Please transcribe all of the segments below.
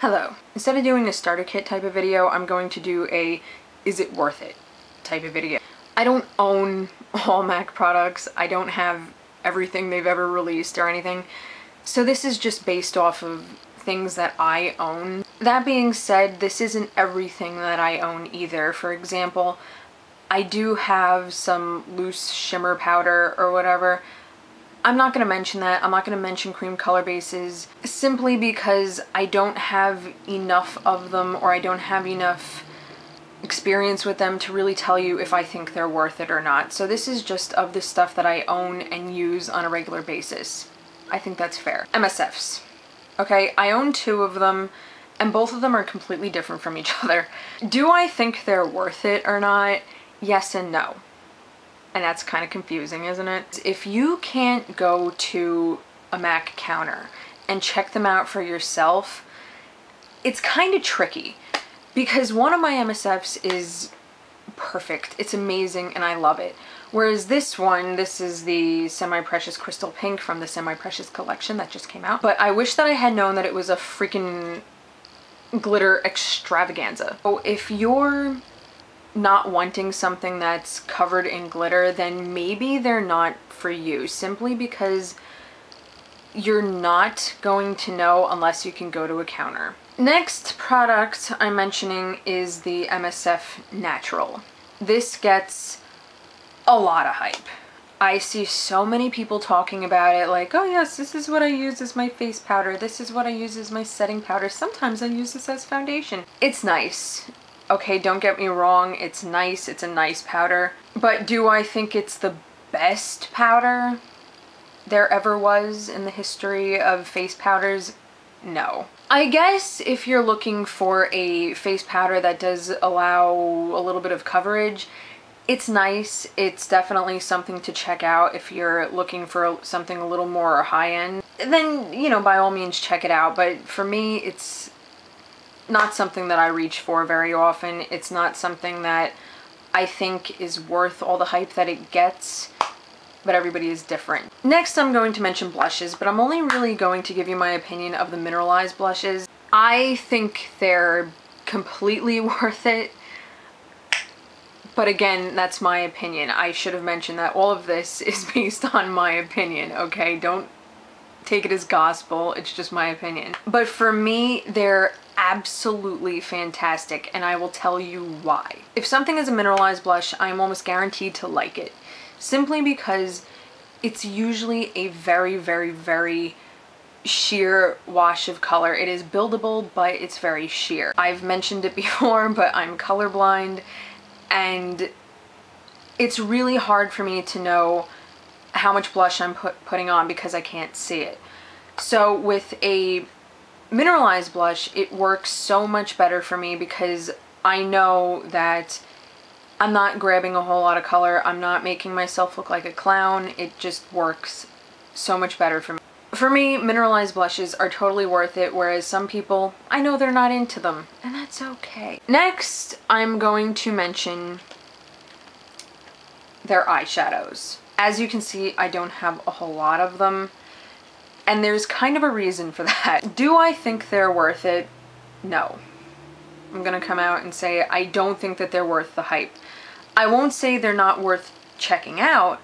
Hello. Instead of doing a starter kit type of video, I'm going to do a is it worth it type of video. I don't own all MAC products. I don't have everything they've ever released or anything. So this is just based off of things that I own. That being said, this isn't everything that I own either. For example, I do have some loose shimmer powder or whatever. I'm not going to mention that. I'm not going to mention cream color bases simply because I don't have enough of them, or I don't have enough experience with them to really tell you if I think they're worth it or not. So this is just of the stuff that I own and use on a regular basis. I think that's fair. MSFs. Okay, I own 2 of them and both of them are completely different from each other. Do I think they're worth it or not? Yes and no. And that's kind of confusing, isn't it? If you can't go to a MAC counter and check them out for yourself, it's kind of tricky because one of my MSFs is perfect. It's amazing and I love it. Whereas this one, this is the Semi-Precious Crystal Pink from the Semi-Precious collection that just came out. But I wish that I had known that it was a freaking glitter extravaganza. So if you're not wanting something that's covered in glitter, then maybe they're not for you, simply because you're not going to know unless you can go to a counter. Next product I'm mentioning is the MSF Natural. This gets a lot of hype. I see so many people talking about it like, oh yes, this is what I use as my face powder, this is what I use as my setting powder, sometimes I use this as foundation. It's nice. Okay, don't get me wrong, it's nice, it's a nice powder, but do I think it's the best powder there ever was in the history of face powders? No. I guess if you're looking for a face powder that does allow a little bit of coverage, it's nice. It's definitely something to check out if you're looking for something a little more high-end. Then, you know, by all means check it out, but for me, it's not something that I reach for very often. It's not something that I think is worth all the hype that it gets, but everybody is different. Next, I'm going to mention blushes, but I'm only really going to give you my opinion of the mineralized blushes. I think they're completely worth it, but again, that's my opinion. I should have mentioned that all of this is based on my opinion, okay? Don't take it as gospel, it's just my opinion. But for me, they're absolutely fantastic, and I will tell you why. If something is a mineralized blush, I'm almost guaranteed to like it, simply because it's usually a very, very, very sheer wash of color. It is buildable, but it's very sheer. I've mentioned it before, but I'm colorblind, and it's really hard for me to know how much blush I'm putting on because I can't see it. So with a mineralized blush, it works so much better for me because I know that I'm not grabbing a whole lot of color. I'm not making myself look like a clown. It just works so much better for me. For me, mineralized blushes are totally worth it, whereas some people, I know they're not into them, and that's okay. Next, I'm going to mention their eyeshadows. As you can see, I don't have a whole lot of them, and there's kind of a reason for that. Do I think they're worth it? No. I'm gonna come out and say I don't think that they're worth the hype. I won't say they're not worth checking out,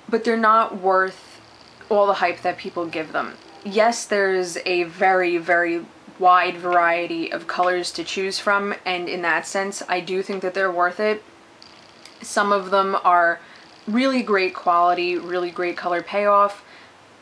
but they're not worth all the hype that people give them. Yes, there's a very, very wide variety of colors to choose from, and in that sense, I do think that they're worth it. Some of them are really great quality, really great color payoff.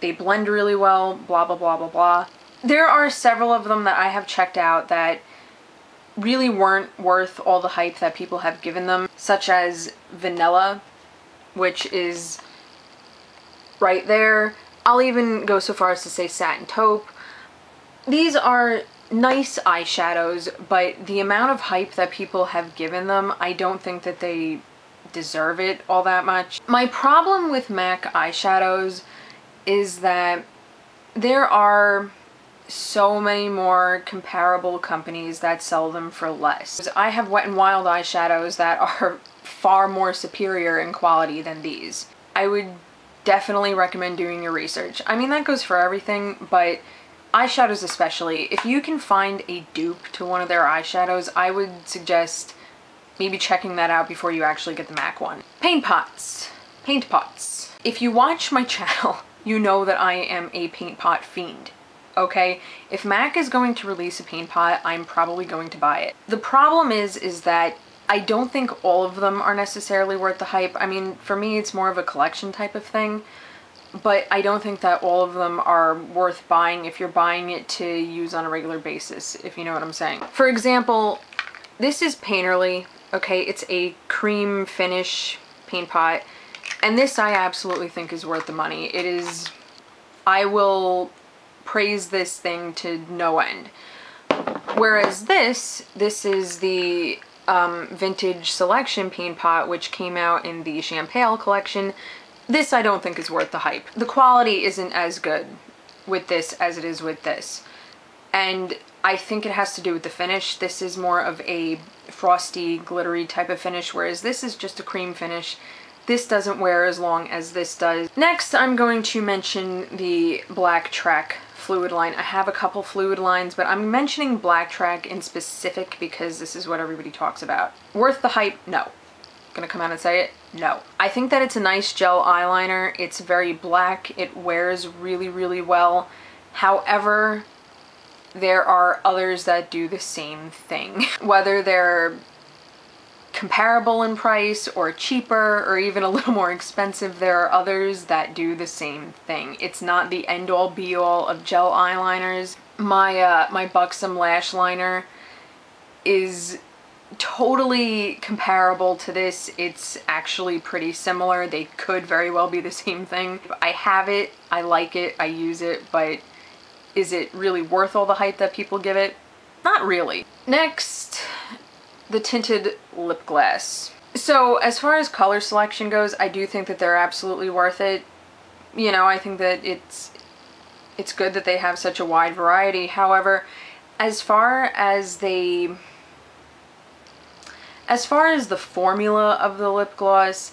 They blend really well, blah, blah, blah, blah, blah. There are several of them that I have checked out that really weren't worth all the hype that people have given them, such as Vanilla, which is right there. I'll even go so far as to say Satin Taupe. These are nice eyeshadows, but the amount of hype that people have given them, I don't think that they deserve it all that much. My problem with MAC eyeshadows is that there are so many more comparable companies that sell them for less. I have Wet n Wild eyeshadows that are far more superior in quality than these. I would definitely recommend doing your research. I mean, that goes for everything, but Eyeshadows especially, if you can find a dupe to one of their eyeshadows, I would suggest maybe checking that out before you actually get the MAC one. Paint pots. Paint pots. If you watch my channel, you know that I am a paint pot fiend. Okay? If MAC is going to release a paint pot, I'm probably going to buy it. The problem is that I don't think all of them are necessarily worth the hype. I mean, for me, it's more of a collection type of thing. But I don't think that all of them are worth buying if you're buying it to use on a regular basis, if you know what I'm saying. For example, this is Painterly, okay? It's a cream finish paint pot, and this I absolutely think is worth the money. It is, I will praise this thing to no end. Whereas this is the Vintage Selection paint pot, which came out in the Champagne collection. This I don't think is worth the hype. The quality isn't as good with this as it is with this. And I think it has to do with the finish. This is more of a frosty, glittery type of finish, whereas this is just a cream finish. This doesn't wear as long as this does. Next, I'm going to mention the Black Track fluid line. I have a couple fluid lines, but I'm mentioning Black Track in specific because this is what everybody talks about. Worth the hype? No. Gonna come out and say it? No. I think that it's a nice gel eyeliner. It's very black. It wears really, really well. However, there are others that do the same thing. Whether they're comparable in price or cheaper or even a little more expensive, there are others that do the same thing. It's not the end-all be-all of gel eyeliners. My Buxom lash liner is totally comparable to this. It's actually pretty similar. They could very well be the same thing. I have it, I like it, I use it, but is it really worth all the hype that people give it? Not really. Next, the tinted lip gloss. So as far as color selection goes, I do think that they're absolutely worth it. You know, I think that it's good that they have such a wide variety. However, as far as the formula of the lip gloss,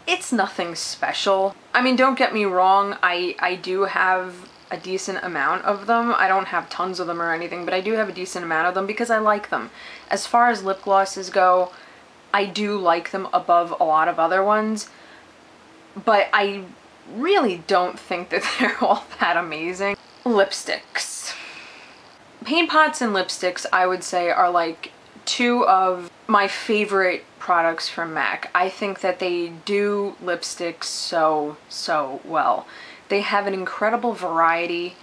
it's nothing special. I mean, don't get me wrong, I do have a decent amount of them. I don't have tons of them or anything, but I do have a decent amount of them because I like them. As far as lip glosses go, I do like them above a lot of other ones, but I really don't think that they're all that amazing. Lipsticks. Paint pots and lipsticks, I would say, are like two of my favorite products from MAC. I think that they do lipsticks so well. They have an incredible variety.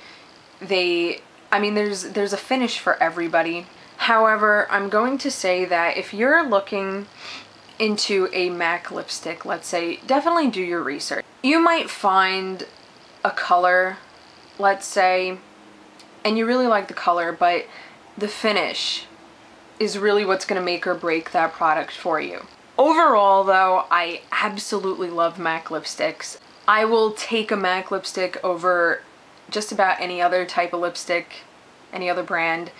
I mean, there's a finish for everybody. However, I'm going to say that if you're looking into a MAC lipstick, let's say, definitely do your research. You might find a color, let's say, and you really like the color, but the finish is really what's going to make or break that product for you. Overall, though, I absolutely love MAC lipsticks. I will take a MAC lipstick over just about any other type of lipstick, any other brand,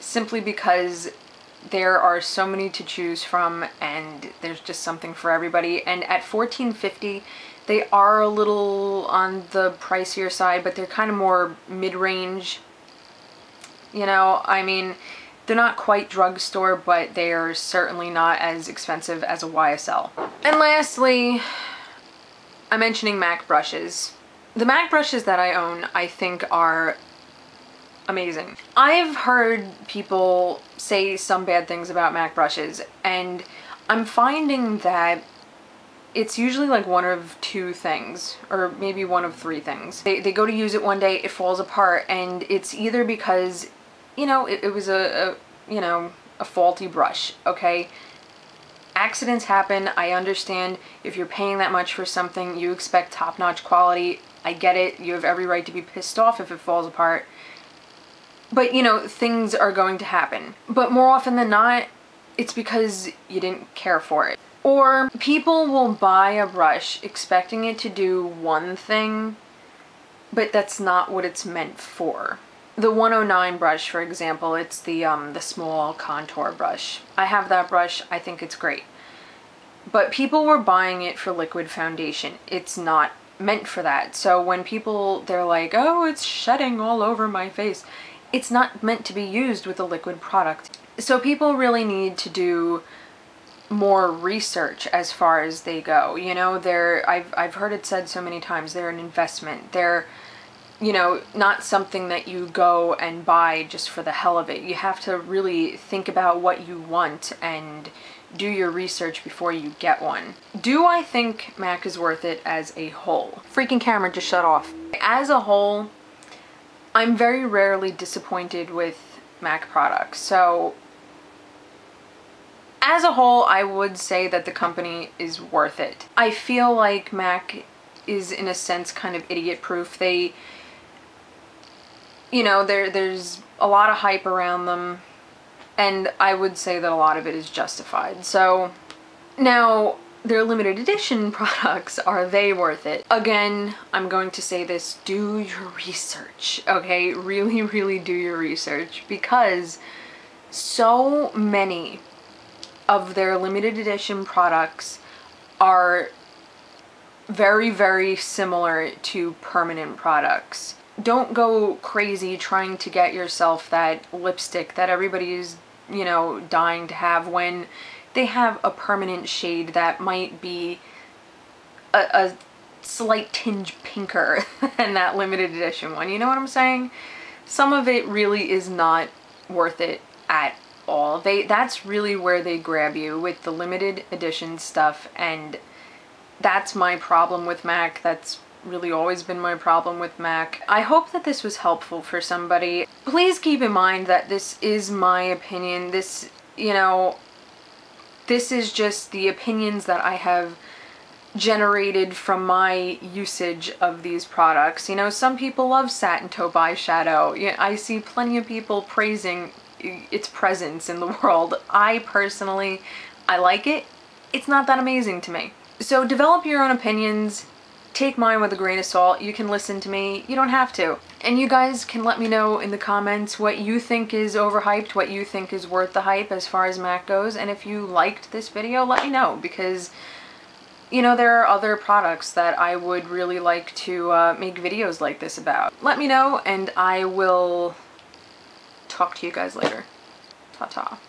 simply because there are so many to choose from and there's just something for everybody. And at $14.50, they are a little on the pricier side, but they're kind of more mid-range. You know, I mean, they're not quite drugstore, but they are certainly not as expensive as a YSL. And lastly, I'm mentioning MAC brushes. The MAC brushes that I own, I think, are amazing. I've heard people say some bad things about MAC brushes, and I'm finding that it's usually like one of two things, or maybe one of three things. They go to use it one day, it falls apart, and it's either because, you know, it was a faulty brush, okay? Accidents happen. I understand if you're paying that much for something, you expect top-notch quality. I get it. You have every right to be pissed off if it falls apart. But, you know, things are going to happen. But more often than not, it's because you didn't care for it. Or people will buy a brush expecting it to do one thing, but that's not what it's meant for. The 109 brush, for example, it's the small contour brush. I have that brush. I think it's great. But people were buying it for liquid foundation. It's not meant for that. So when people, they're like, oh, it's shedding all over my face, it's not meant to be used with a liquid product. So people really need to do more research as far as they go. You know, I've heard it said so many times, they're an investment. They're, you know, not something that you go and buy just for the hell of it. You have to really think about what you want and do your research before you get one. Do I think MAC is worth it as a whole? Freaking camera just shut off. As a whole, I'm very rarely disappointed with MAC products. So as a whole, I would say that the company is worth it. I feel like MAC is, in a sense, kind of idiot-proof. They, you know, there's a lot of hype around them, and I would say that a lot of it is justified. So now, their limited edition products, are they worth it? Again, I'm going to say this, do your research, okay? Really, really do your research, because so many of their limited edition products are very, very similar to permanent products. Don't go crazy trying to get yourself that lipstick that everybody is, you know, dying to have, when they have a permanent shade that might be a slight tinge pinker than that limited edition one. You know what I'm saying? Some of it really is not worth it at all. That's really where they grab you, with the limited edition stuff, and that's my problem with MAC. That's really always been my problem with MAC. I hope that this was helpful for somebody. Please keep in mind that this is my opinion. This, you know, this is just the opinions that I have generated from my usage of these products. You know, some people love Satin Taupe eyeshadow. Yeah, I see plenty of people praising its presence in the world. I personally, I like it. It's not that amazing to me. So develop your own opinions. Take mine with a grain of salt. You can listen to me. You don't have to. And you guys can let me know in the comments what you think is overhyped, what you think is worth the hype as far as MAC goes. And if you liked this video, let me know, because, you know, there are other products that I would really like to make videos like this about. Let me know, and I will talk to you guys later. Ta-ta.